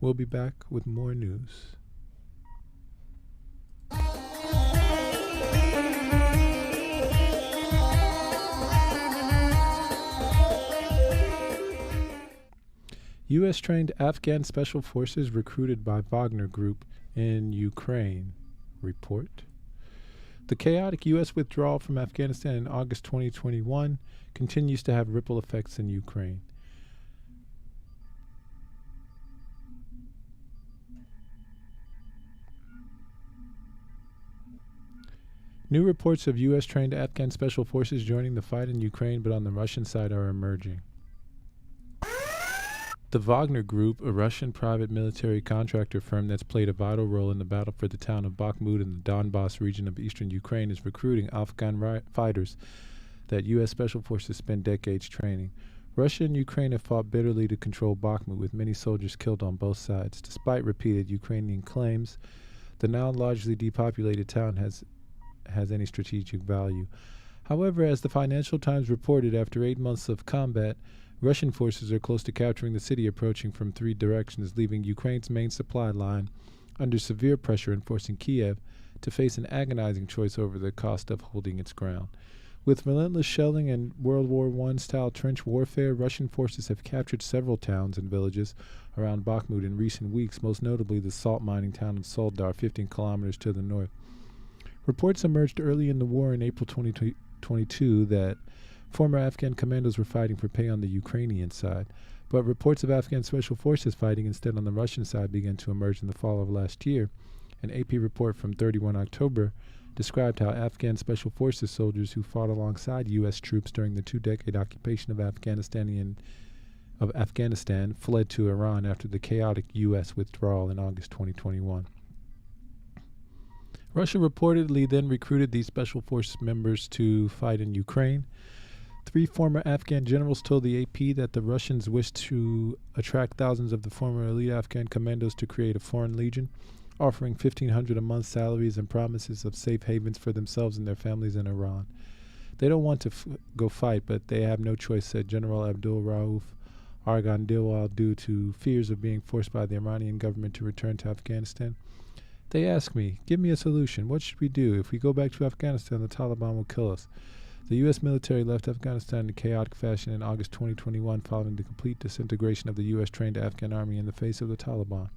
We'll be back with more news. U.S.-trained Afghan special forces recruited by Wagner Group in Ukraine. Report. The chaotic U.S. withdrawal from Afghanistan in August 2021 continues to have ripple effects in Ukraine. New reports of U.S.-trained Afghan special forces joining the fight in Ukraine, but on the Russian side, are emerging. The Wagner Group, a Russian private military contractor firm that's played a vital role in the battle for the town of Bakhmut in the Donbas region of eastern Ukraine, is recruiting Afghan fighters that U.S. Special Forces spent decades training. Russia and Ukraine have fought bitterly to control Bakhmut, with many soldiers killed on both sides. Despite repeated Ukrainian claims, the now largely depopulated town has any strategic value. However, as the Financial Times reported, after 8 months of combat, Russian forces are close to capturing the city, approaching from 3 directions, leaving Ukraine's main supply line under severe pressure and forcing Kiev to face an agonizing choice over the cost of holding its ground. With relentless shelling and World War I-style trench warfare, Russian forces have captured several towns and villages around Bakhmut in recent weeks, most notably the salt mining town of Soldar, 15 kilometers to the north. Reports emerged early in the war in April 2022 that former Afghan commandos were fighting for pay on the Ukrainian side, but reports of Afghan special forces fighting instead on the Russian side began to emerge in the fall of last year. An AP report from 31 October described how Afghan special forces soldiers who fought alongside U.S. troops during the 2-decade occupation of Afghanistan fled to Iran after the chaotic U.S. withdrawal in August 2021. Russia reportedly then recruited these special forces members to fight in Ukraine. 3 former Afghan generals told the AP that the Russians wished to attract thousands of the former elite Afghan commandos to create a foreign legion, offering $1,500 a month salaries and promises of safe havens for themselves and their families in Iran. They don't want to go fight, but they have no choice, said General Abdul Rauf Arghandilwal, due to fears of being forced by the Iranian government to return to Afghanistan. They ask me, give me a solution. What should we do? If we go back to Afghanistan, the Taliban will kill us. The U.S. military left Afghanistan in chaotic fashion in August 2021 following the complete disintegration of the U.S.-trained Afghan army in the face of the Taliban.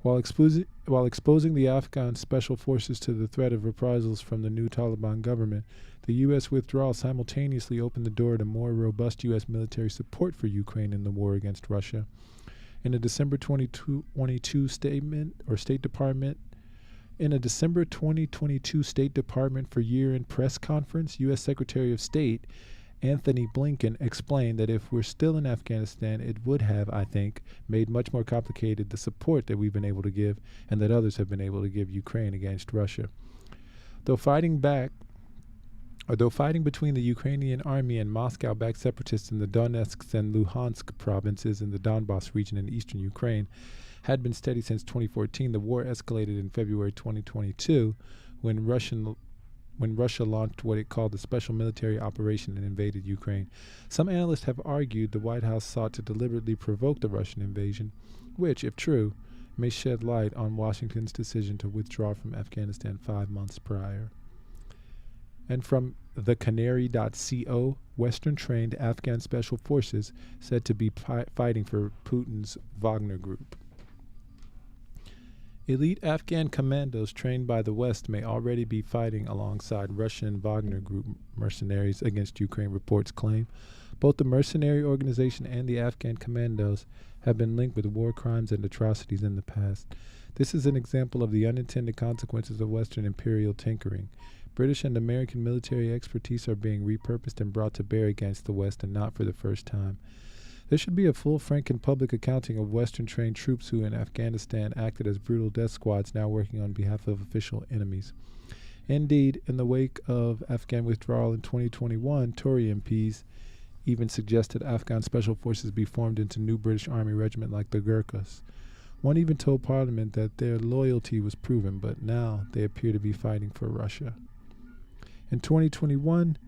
While exposing the Afghan special forces to the threat of reprisals from the new Taliban government, the U.S. withdrawal simultaneously opened the door to more robust U.S. military support for Ukraine in the war against Russia. In a December 2022 State Department for year-end press conference, U.S. Secretary of State Anthony Blinken explained that if we're still in Afghanistan, it would have, I think, made much more complicated the support that we've been able to give and that others have been able to give Ukraine against Russia. Though fighting between the Ukrainian army and Moscow-backed separatists in the Donetsk and Luhansk provinces in the Donbas region in eastern Ukraine had been steady since 2014, the war escalated in February 2022 when Russia launched what it called a special military operation and invaded Ukraine. Some analysts have argued the White House sought to deliberately provoke the Russian invasion, which, if true, may shed light on Washington's decision to withdraw from Afghanistan 5 months prior. And from thecanary.co, Western-trained Afghan special forces said to be fighting for Putin's Wagner Group. Elite Afghan commandos trained by the West may already be fighting alongside Russian Wagner Group mercenaries against Ukraine, reports claim. Both the mercenary organization and the Afghan commandos have been linked with war crimes and atrocities in the past. This is an example of the unintended consequences of Western imperial tinkering. British and American military expertise are being repurposed and brought to bear against the West, and not for the first time. There should be a full, frank, and public accounting of Western-trained troops who in Afghanistan acted as brutal death squads now working on behalf of official enemies. Indeed, in the wake of Afghan withdrawal in 2021, Tory MPs even suggested Afghan special forces be formed into new British Army regiment like the Gurkhas. One even told Parliament that their loyalty was proven, but now they appear to be fighting for Russia. In 2021,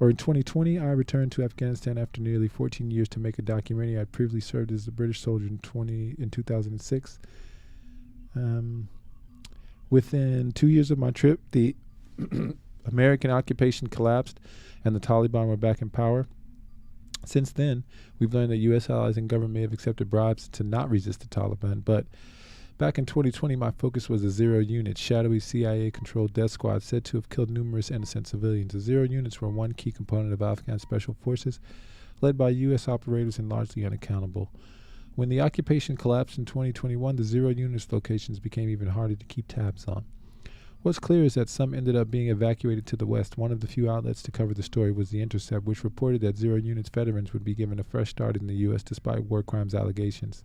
In 2020, I returned to Afghanistan after nearly 14 years to make a documentary. I previously served as a British soldier in 2006. Within 2 years of my trip, the American occupation collapsed and the Taliban were back in power. Since then, we've learned that U.S. allies and government may have accepted bribes to not resist the Taliban, but back in 2020, my focus was a zero unit, shadowy CIA-controlled death squad said to have killed numerous innocent civilians. The zero units were one key component of Afghan special forces, led by U.S. operators and largely unaccountable. When the occupation collapsed in 2021, the zero units locations became even harder to keep tabs on. What's clear is that some ended up being evacuated to the west. One of the few outlets to cover the story was The Intercept, which reported that zero units veterans would be given a fresh start in the U.S. despite war crimes allegations.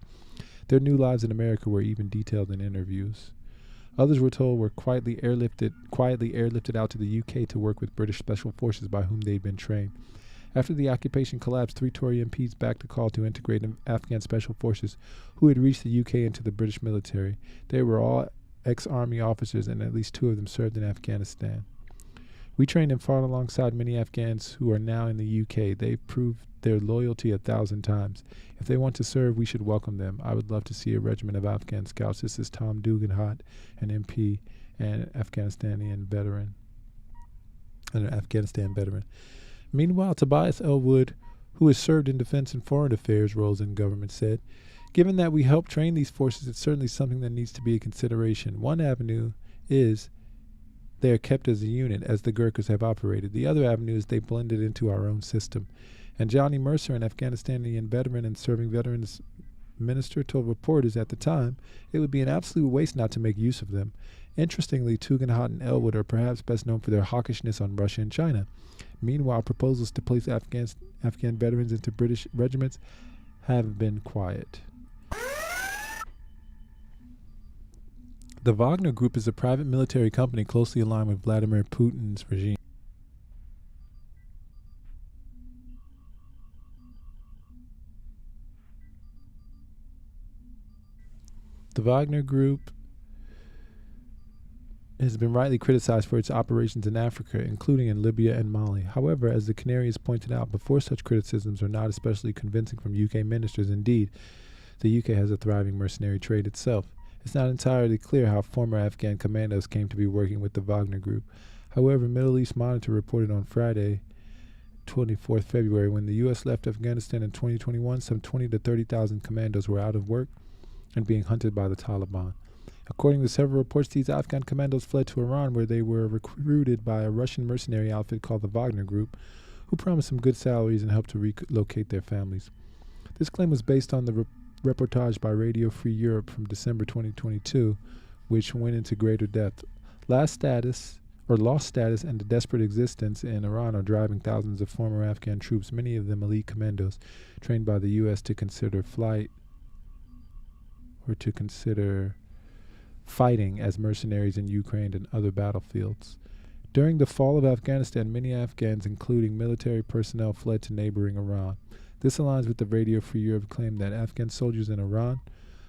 Their new lives in America were even detailed in interviews. Others were told were quietly airlifted out to the U.K. to work with British special forces by whom they'd been trained. After the occupation collapsed, 3 Tory MPs backed a call to integrate Afghan special forces who had reached the UK into the British military. They were all ex-army officers, and at least 2 of them served in Afghanistan. We trained and fought alongside many Afghans who are now in the UK. They've proved their loyalty 1,000 times. If they want to serve, we should welcome them. I would love to see a regiment of Afghan scouts. This is Tom Duganhat, an MP and an Afghanistan veteran. Meanwhile, Tobias Elwood, who has served in defense and foreign affairs roles in government, said, "Given that we help train these forces, it's certainly something that needs to be a consideration. One avenue is they are kept as a unit, as the Gurkhas have operated. The other avenue is they blended into our own system." And Johnny Mercer, an Afghanistani veteran and serving veterans minister, told reporters at the time it would be an absolute waste not to make use of them. Interestingly, Tugendhat and Elwood are perhaps best known for their hawkishness on Russia and China. Meanwhile, proposals to place Afghan veterans into British regiments have been quiet. The Wagner Group is a private military company closely aligned with Vladimir Putin's regime. The Wagner Group has been rightly criticized for its operations in Africa, including in Libya and Mali. However, as the Canary has pointed out before, such criticisms are not especially convincing from UK ministers. Indeed, the UK has a thriving mercenary trade itself. It's not entirely clear how former Afghan commandos came to be working with the Wagner Group. However, Middle East Monitor reported on Friday, 24th February, when the U.S. left Afghanistan in 2021, some 20 to 30,000 commandos were out of work and being hunted by the Taliban. According to several reports, these Afghan commandos fled to Iran, where they were recruited by a Russian mercenary outfit called the Wagner Group, who promised them good salaries and helped to relocate their families. This claim was based on the reportage by Radio Free Europe from December 2022, which went into greater depth. Lost status, and the desperate existence in Iran are driving thousands of former Afghan troops, many of them elite commandos, trained by the U.S. to consider fighting as mercenaries in Ukraine and other battlefields. During the fall of Afghanistan, many Afghans, including military personnel, fled to neighboring Iran. This aligns with the Radio Free Europe claim that Afghan soldiers in Iran,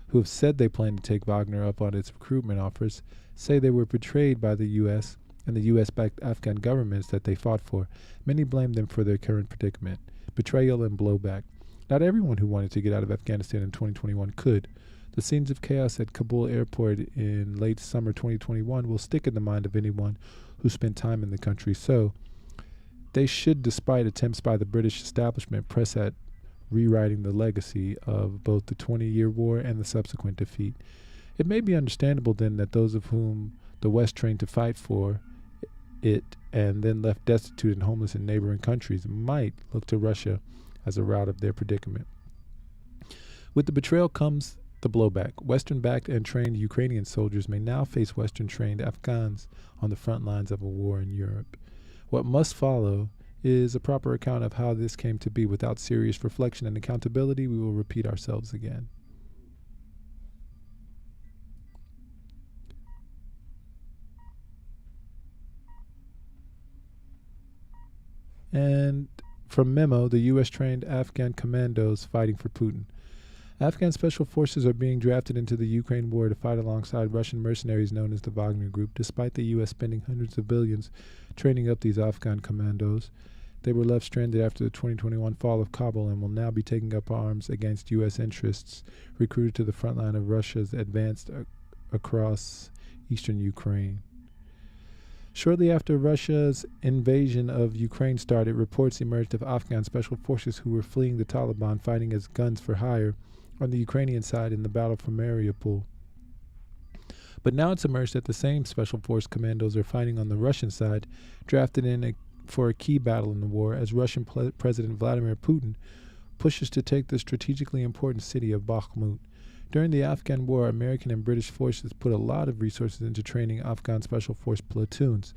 who have said they plan to take Wagner up on its recruitment offers, say they were betrayed by the U.S. and the U.S.-backed Afghan governments that they fought for. Many blame them for their current predicament, betrayal and blowback. Not everyone who wanted to get out of Afghanistan in 2021 could. The scenes of chaos at Kabul airport in late summer 2021 will stick in the mind of anyone who spent time in the country. So, they should, despite attempts by the British establishment, press at rewriting the legacy of both the 20-year war and the subsequent defeat. It may be understandable then that those of whom the West trained to fight for it and then left destitute and homeless in neighboring countries might look to Russia as a route of their predicament. With the betrayal comes the blowback. Western-backed and trained Ukrainian soldiers may now face Western-trained Afghans on the front lines of a war in Europe. What must follow is a proper account of how this came to be. Without serious reflection and accountability, we will repeat ourselves again. And from Memo, the U.S.-trained Afghan commandos fighting for Putin. Afghan special forces are being drafted into the Ukraine war to fight alongside Russian mercenaries known as the Wagner Group. Despite the U.S. spending hundreds of billions training up these Afghan commandos, They were left stranded after the 2021 fall of Kabul and will now be taking up arms against U.S. interests, recruited to the front line of Russia's advance across eastern Ukraine. Shortly after Russia's invasion of Ukraine started, reports emerged of Afghan special forces who were fleeing the Taliban, fighting as guns for hire on the Ukrainian side in the battle for Mariupol. But now it's emerged that the same special force commandos are fighting on the Russian side, drafted in for a key battle in the war, as Russian President Vladimir Putin pushes to take the strategically important city of Bakhmut. During the Afghan war, American and British forces put a lot of resources into training Afghan special force platoons.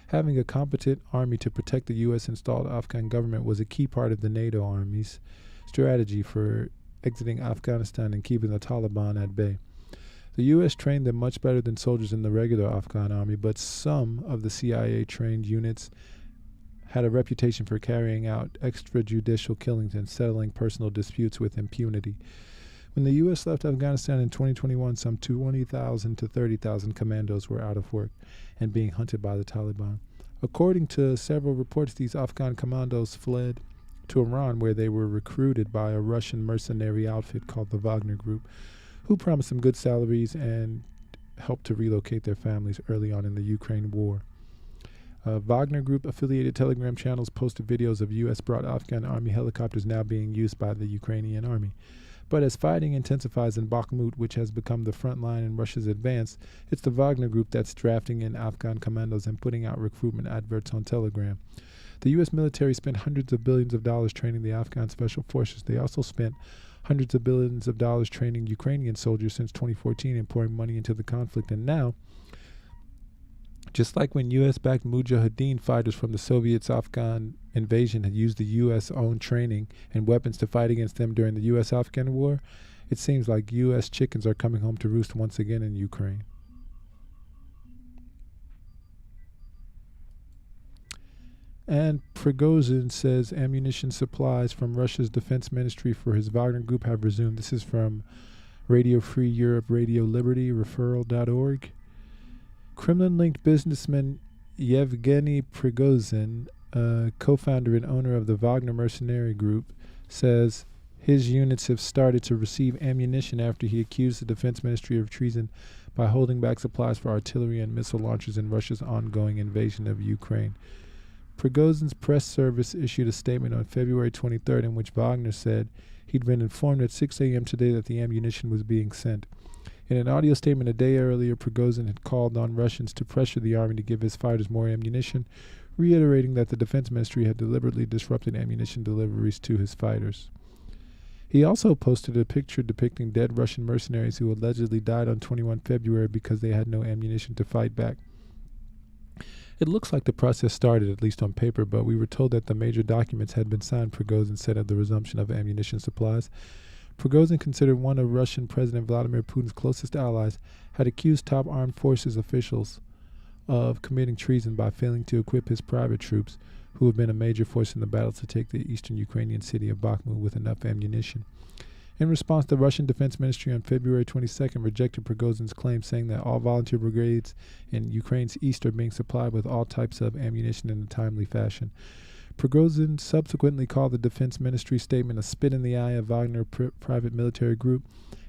Having a competent army to protect the U.S.-installed Afghan government was a key part of the NATO Army's strategy for exiting Afghanistan and keeping the Taliban at bay. The U.S. trained them much better than soldiers in the regular Afghan army, but some of the CIA-trained units had a reputation for carrying out extrajudicial killings and settling personal disputes with impunity. When the U.S. left Afghanistan in 2021, some 20,000 to 30,000 commandos were out of work and being hunted by the Taliban. According to several reports, these Afghan commandos fled to Iran, where they were recruited by a Russian mercenary outfit called the Wagner Group, who promised them good salaries and helped to relocate their families early on in the Ukraine war. Wagner Group-affiliated Telegram channels posted videos of U.S.-brought Afghan army helicopters now being used by the Ukrainian army. But as fighting intensifies in Bakhmut, which has become the front line in Russia's advance, it's the Wagner Group that's drafting in Afghan commandos and putting out recruitment adverts on Telegram. The U.S. military spent hundreds of billions of dollars training the Afghan special forces. They also spent hundreds of billions of dollars training Ukrainian soldiers since 2014 and pouring money into the conflict. And now, just like when U.S.-backed Mujahideen fighters from the Soviets' Afghan invasion had used the U.S.-owned training and weapons to fight against them during the U.S.-Afghan war, it seems like U.S. chickens are coming home to roost once again in Ukraine. And Prigozhin says ammunition supplies from Russia's defense ministry for his Wagner Group have resumed. This is from Radio Free Europe, Radio Liberty, referral.org. Kremlin-linked businessman Yevgeny Prigozhin, co-founder and owner of the Wagner mercenary group, says his units have started to receive ammunition after he accused the defense ministry of treason by holding back supplies for artillery and missile launchers in Russia's ongoing invasion of Ukraine. Prigozhin's press service issued a statement on February 23rd in which Wagner said he'd been informed at 6 a.m. today that the ammunition was being sent. In an audio statement a day earlier, Prigozhin had called on Russians to pressure the army to give his fighters more ammunition, reiterating that the defense ministry had deliberately disrupted ammunition deliveries to his fighters. He also posted a picture depicting dead Russian mercenaries who allegedly died on 21 February because they had no ammunition to fight back. It looks like the process started, at least on paper, but we were told that the major documents had been signed, Prigozhin said, of the resumption of ammunition supplies. Prigozhin, considered one of Russian President Vladimir Putin's closest allies, had accused top armed forces officials of committing treason by failing to equip his private troops, who have been a major force in the battle to take the eastern Ukrainian city of Bakhmut, with enough ammunition. In response, the Russian Defense Ministry on February 22nd rejected Prigozhin's claim, saying that all volunteer brigades in Ukraine's east are being supplied with all types of ammunition in a timely fashion. Prigozhin subsequently called the Defense Ministry statement a spit in the eye of Wagner private military group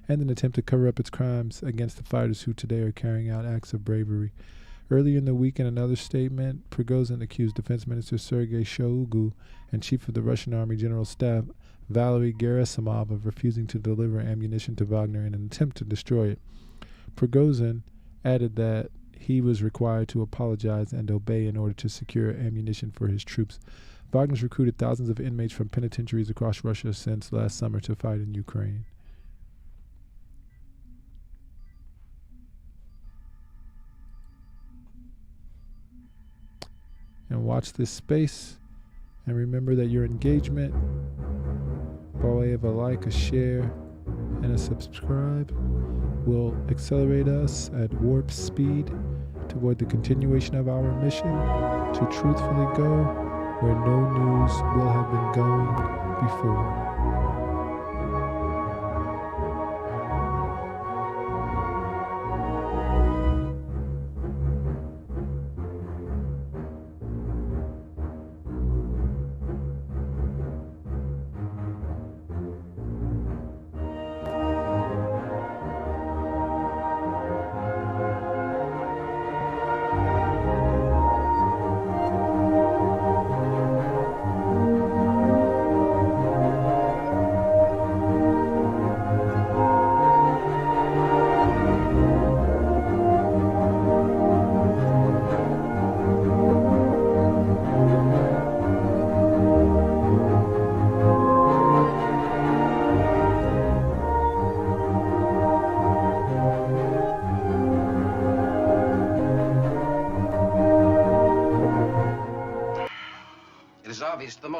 and an attempt to cover up its crimes against the fighters who today are carrying out acts of bravery. Earlier in the week, in another statement, Prigozhin accused Defense Minister Sergei Shoigu and Chief of the Russian Army General Staff Valery Gerasimov of refusing to deliver ammunition to Wagner in an attempt to destroy it. Prigozhin added that he was required to apologize and obey in order to secure ammunition for his troops. Wagner's recruited thousands of inmates from penitentiaries across Russia since last summer to fight in Ukraine. And watch this space, and remember that your engagement, by way of a like, a share, and a subscribe, will accelerate us at warp speed toward the continuation of our mission to truthfully go where no news will have been going before.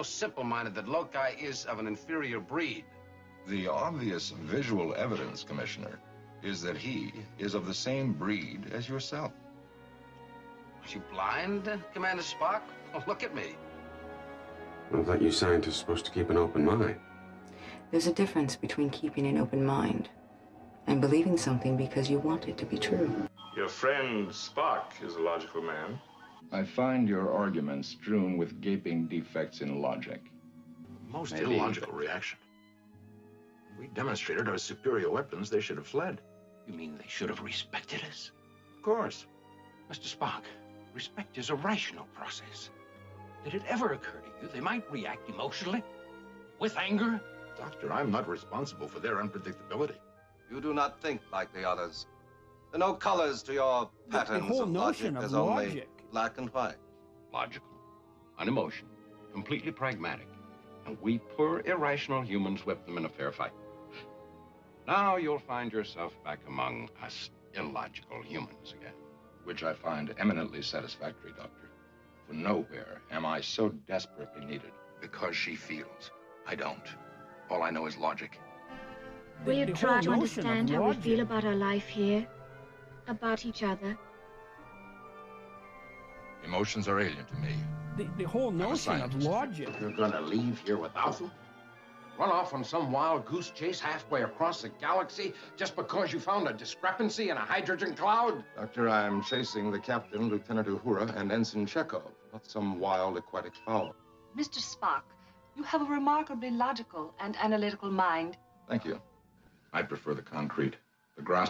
most simple-minded that Loki is of an inferior breed. The obvious visual evidence, Commissioner, is that he is of the same breed as yourself. Are you blind, Commander Spock? Oh, look at me. I thought you scientists were supposed to keep an open mind. There's a difference between keeping an open mind and believing something because you want it to be true. Your friend Spock is a logical man. I find your argument strewn with gaping defects in logic. Most illogical reaction. We demonstrated our superior weapons. They should have fled. You mean they should have respected us? Of course. Mr. Spock, respect is a rational process. Did it ever occur to you they might react emotionally? With anger? Doctor, I'm not responsible for their unpredictability. You do not think like the others. There are no colors to your patterns the whole of notion logic. of There's logic. only black and white. Logical, unemotional, completely pragmatic. And we poor, irrational humans whip them in a fair fight. Now you'll find yourself back among us illogical humans again. Which I find eminently satisfactory, Doctor. For nowhere am I so desperately needed. Because she feels. I don't. All I know is logic. The- Will you the try whole to notion understand of how we logic. feel about our life here? About each other? Emotions are alien to me. The whole notion of scientist. logic. You're gonna leave here without them? Run off on some wild goose chase halfway across the galaxy just because you found a discrepancy in a hydrogen cloud? Doctor, I'm chasing the captain, Lieutenant Uhura, and Ensign Chekhov, not some wild aquatic fowl. Mr. Spock, you have a remarkably logical and analytical mind. Thank you. I prefer the concrete, the graspable.